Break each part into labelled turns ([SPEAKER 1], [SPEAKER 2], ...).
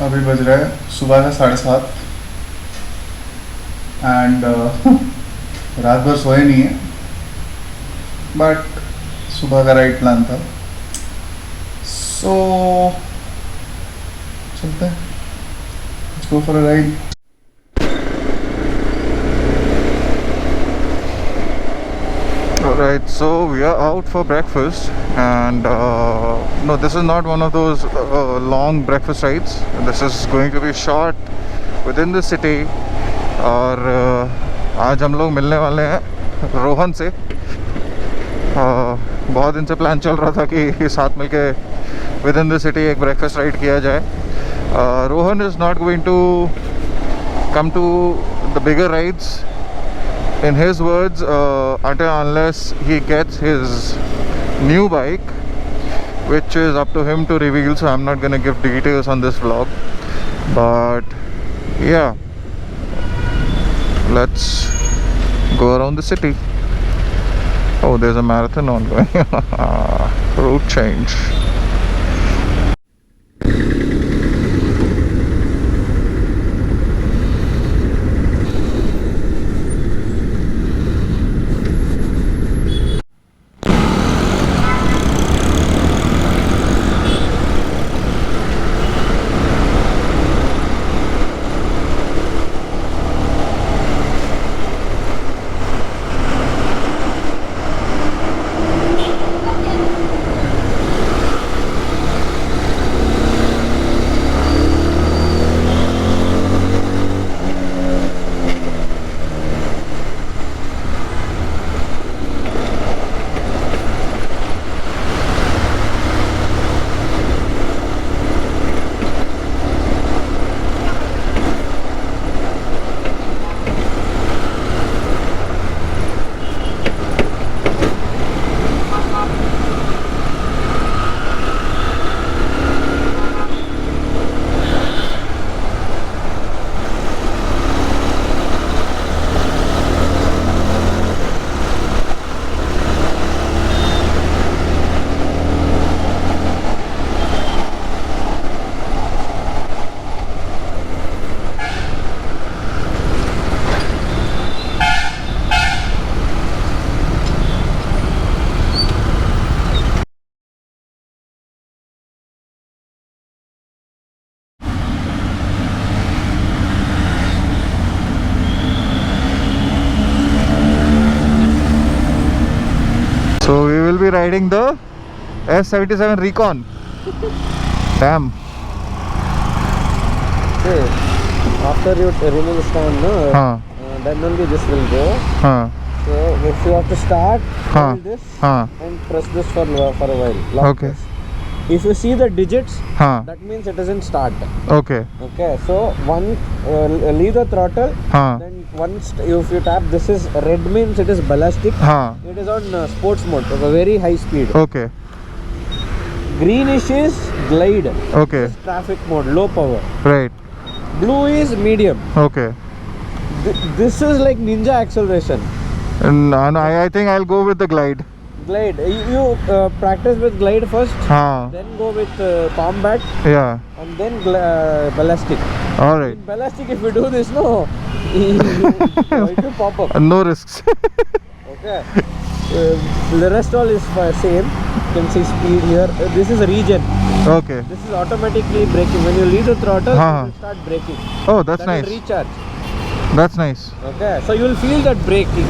[SPEAKER 1] अभी बज रहा है सुबह का 7:30 एंड रात भर सोए नहीं है, बट सुबह का राइड प्लान था, सो चलते हैं, let's go for a ride. Alright, so we are out for breakfast, and no, this is not one of those long breakfast rides. This is going to be short within the city. और आज हम लोग मिलने वाले हैं रोहन से। बहुत दिन से प्लान चल रहा था कि साथ मिलके विद इन द सिटी एक ब्रेकफास्ट राइड किया जाए। Rohan is not going to come to the bigger rides in his words until unless he gets his new bike, which is up to him to reveal, so I'm not gonna give details on this vlog. But yeah, let's go around the city. Oh, there's a marathon ongoing. Route change. So we will be riding the S77 Recon. Damn.
[SPEAKER 2] Okay. After you remove the stand, no, then only this will go. So if you have to start, hold this and press this for a while. Lock
[SPEAKER 1] Okay.
[SPEAKER 2] this. If you see the digits, that means it doesn't start.
[SPEAKER 1] Okay.
[SPEAKER 2] Okay. So one leave the throttle. Then once if you tap, this is red means it is ballistic. It is on sports mode, so very high speed.
[SPEAKER 1] Okay.
[SPEAKER 2] Greenish is glide.
[SPEAKER 1] Okay.
[SPEAKER 2] This is traffic mode, low power.
[SPEAKER 1] Right.
[SPEAKER 2] Blue is medium.
[SPEAKER 1] Okay.
[SPEAKER 2] This is like ninja acceleration.
[SPEAKER 1] And I think I'll go with the glide.
[SPEAKER 2] Glide. You practice with glide first. Then go with combat.
[SPEAKER 1] Yeah.
[SPEAKER 2] And then ballistic.
[SPEAKER 1] All right.
[SPEAKER 2] In ballistic, if you do this, no, it will pop up.
[SPEAKER 1] No risks.
[SPEAKER 2] Okay. The rest all is same. You can see speed here. This is regen.
[SPEAKER 1] Okay.
[SPEAKER 2] This is automatically braking. When you leave the throttle, it will start braking.
[SPEAKER 1] Oh, that's
[SPEAKER 2] That
[SPEAKER 1] nice.
[SPEAKER 2] will recharge.
[SPEAKER 1] That's nice.
[SPEAKER 2] Okay. So you will feel that braking.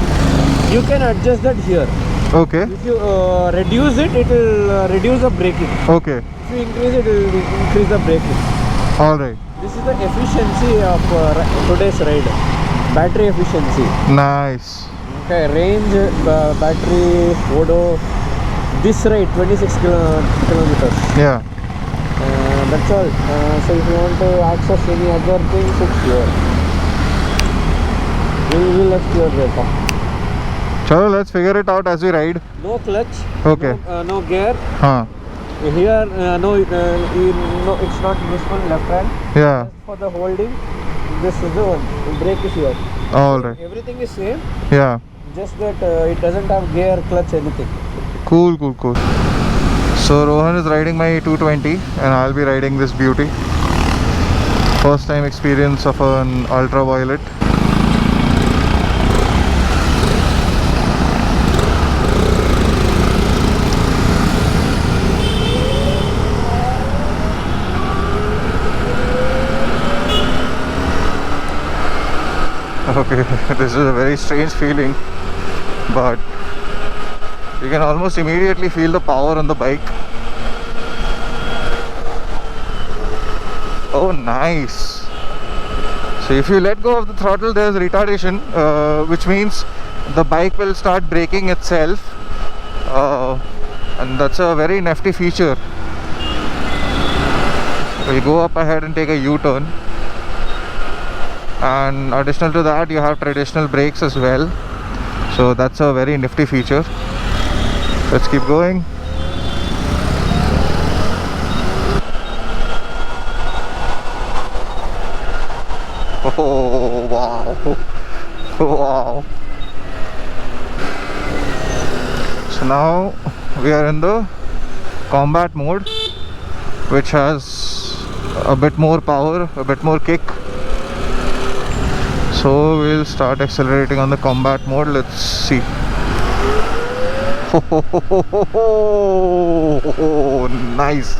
[SPEAKER 2] You can adjust that here.
[SPEAKER 1] Okay.
[SPEAKER 2] If you reduce it, it will reduce the braking.
[SPEAKER 1] Okay.
[SPEAKER 2] If you increase it, it will increase the braking.
[SPEAKER 1] All right.
[SPEAKER 2] This is the efficiency of today's ride. Battery efficiency.
[SPEAKER 1] Nice.
[SPEAKER 2] Okay, range, battery, Odo. This ride 26 kilometers.
[SPEAKER 1] Yeah.
[SPEAKER 2] That's all. So if you want to access any other things, it's here. We will explore later.
[SPEAKER 1] Chalo, let's figure it out as we ride.
[SPEAKER 2] No clutch.
[SPEAKER 1] Okay.
[SPEAKER 2] No gear. Here, no, it's not this one left hand.
[SPEAKER 1] Yeah.
[SPEAKER 2] Just for the holding, this is the one. The brake is here.
[SPEAKER 1] All right.
[SPEAKER 2] Everything is same.
[SPEAKER 1] Yeah.
[SPEAKER 2] Just that it doesn't have gear, clutch, anything.
[SPEAKER 1] Cool. So Rohan is riding my 220 and I'll be riding this beauty. First time experience of an ultraviolet. Okay, this is a very strange feeling, but you can almost immediately feel the power on the bike. Oh, nice. So if you let go of the throttle, there's retardation, which means the bike will start braking itself, and that's a very nifty feature. We'll go up ahead and take a U-turn, and additional to that you have traditional brakes as well, so that's a very nifty feature. Let's keep going. Oh wow, wow. So now we are in the combat mode, which has a bit more power, a bit more kick. So we'll start accelerating on the combat mode. Let's see. Oh, nice.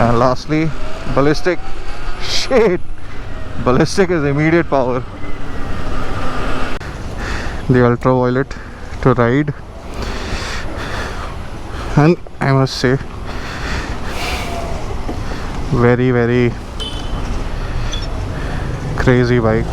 [SPEAKER 1] And lastly, ballistic. Shit, ballistic is immediate power. The ultraviolet to ride, and I must say, very, very crazy bike.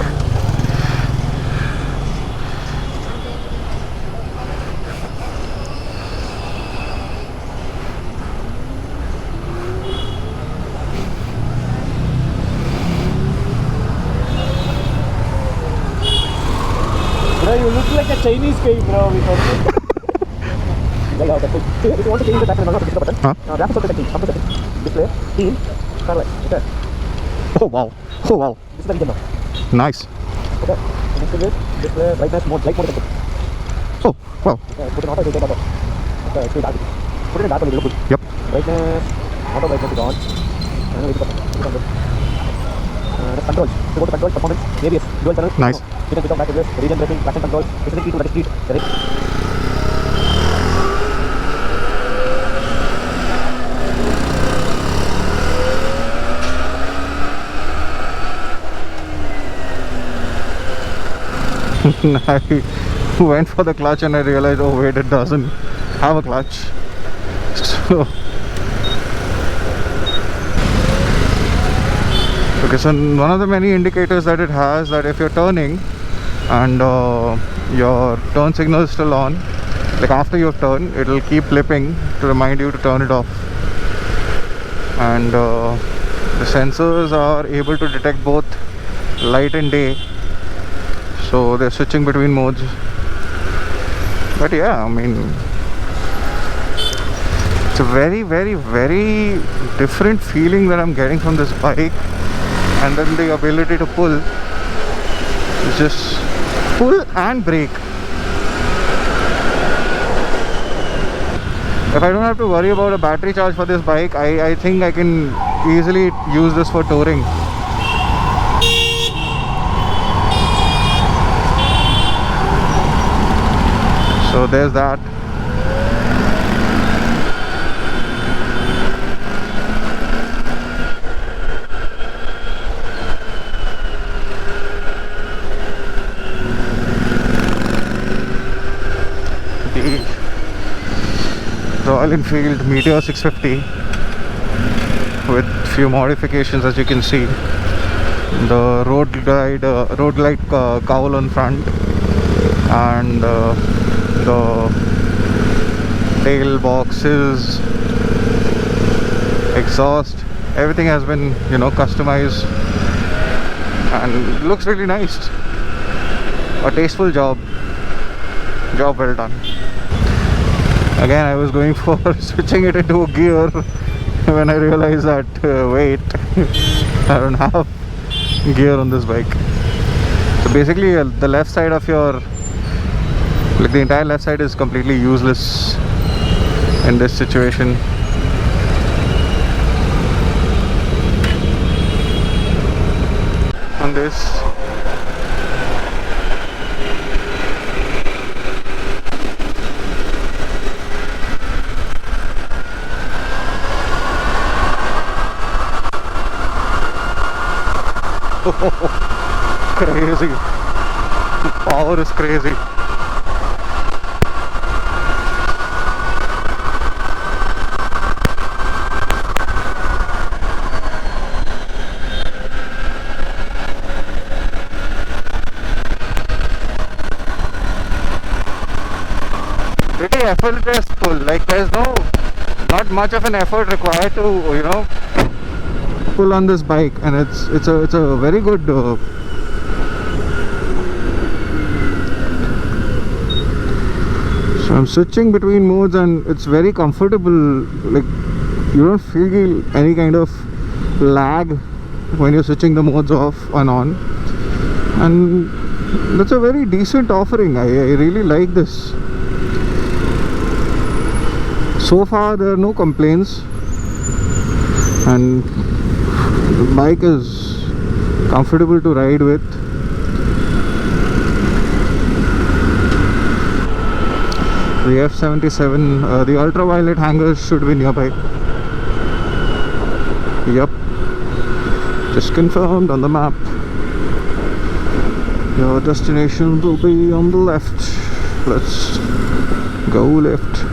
[SPEAKER 2] Bro, you look like a Chinese guy, bro. If you want to change the background, not to the button. That's the setting. Display, theme, starlight. Okay.
[SPEAKER 1] Oh wow, oh wow.
[SPEAKER 2] This is the region now.
[SPEAKER 1] Nice.
[SPEAKER 2] Okay. Next is display brightness mode, light mode.
[SPEAKER 1] Oh wow.
[SPEAKER 2] Okay, put it in auto, it will take auto. Okay, it's dark. Put it in dark mode, it will look good.
[SPEAKER 1] Yep.
[SPEAKER 2] Brightness, auto brightness is on. And then put it on this. Controls. So go to controls, performance, ABS, dual channel.
[SPEAKER 1] Nice.
[SPEAKER 2] You can switch on back reverse, region braking, traction control. This is the key to that speed.
[SPEAKER 1] I went for the clutch and I realized, oh wait, it doesn't have a clutch. So okay, so one of the many indicators that it has, that if you're turning and your turn signal is still on, like after your turn, it will keep blipping to remind you to turn it off. And the sensors are able to detect both light and day, so they're switching between modes. But yeah, I mean, it's a very, very, very different feeling that I'm getting from this bike. And then the ability to pull is just pull and brake. If I don't have to worry about a battery charge for this bike, I think I can easily use this for touring. So there's that. The Royal Enfield Meteor 650 with few modifications, as you can see. The road glide cowl on front, and the tail boxes, exhaust, everything has been, you know, customized and looks really nice. A tasteful job well done. Again, I was going for switching it into a gear when I realized that wait, I don't have gear on this bike. So basically the left side of your, like the entire left side is completely useless in this situation. On this crazy, the power is crazy. Pretty effortlessful, like there's not much of an effort required to, you know, pull on this bike, and it's a very good so I'm switching between modes and it's very comfortable. Like you don't feel any kind of lag when you're switching the modes off and on, and that's a very decent offering. I really like this. So far there are no complaints, and the bike is comfortable to ride with. The F77, the ultraviolet hangers should be nearby. Yep, just confirmed on the map. Your destination will be on the left. Let's go left.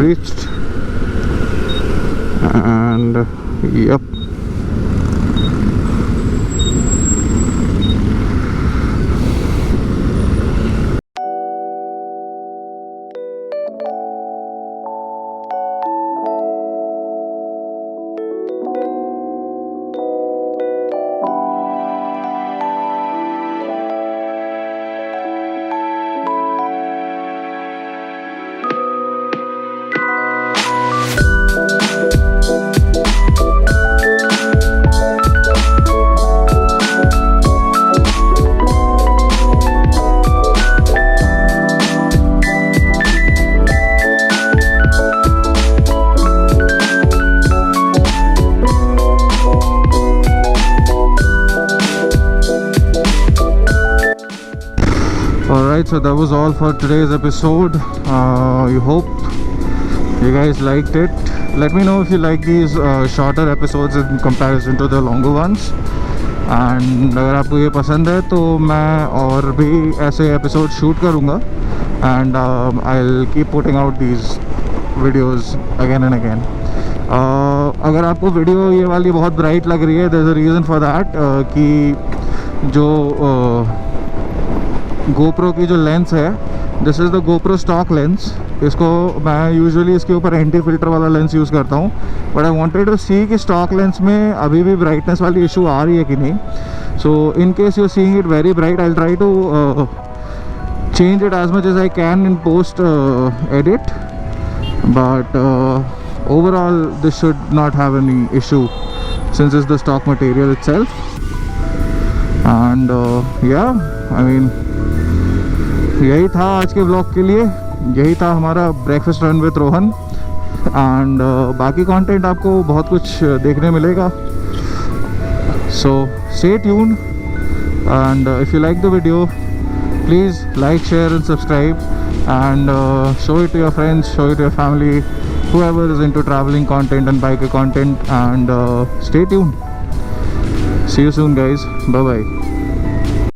[SPEAKER 1] Reached, and yep, alright, so that was all for today's episode. I hope you guys liked it. Let me know if you like these shorter episodes in comparison to the longer ones. And अगर आपको ये पसंद है तो मैं और भी ऐसे एपिसोड शूट करूँगा, and I'll keep putting out these videos again and again. अगर आपको वीडियो ये वाली बहुत ब्राइट लग रही है, there's a reason for that, कि जो GoPro की जो लेंस है, this is the GoPro stock lens. इसको मैं यूजुअली इसके ऊपर एंटी फिल्टर वाला लेंस यूज़ करता हूँ, बट आई वांटेड टू सी कि स्टॉक लेंस में अभी भी ब्राइटनेस वाली इशू आ रही है कि नहीं. So in case you seeing it very bright, I will try to change it as much as I can in post edit, but overall this should not have any issue since it's the stock material itself. And yeah, I mean, यही था आज के blog के लिए. यही था हमारा breakfast run with Rohan. And बाकी कंटेंट आपको बहुत कुछ देखने मिलेगा. So stay tuned, and if you like the video, please like, share and subscribe, and show it to your friends, show it to your family, whoever is into traveling content and biker content. And stay tuned. See you soon guys. Bye bye.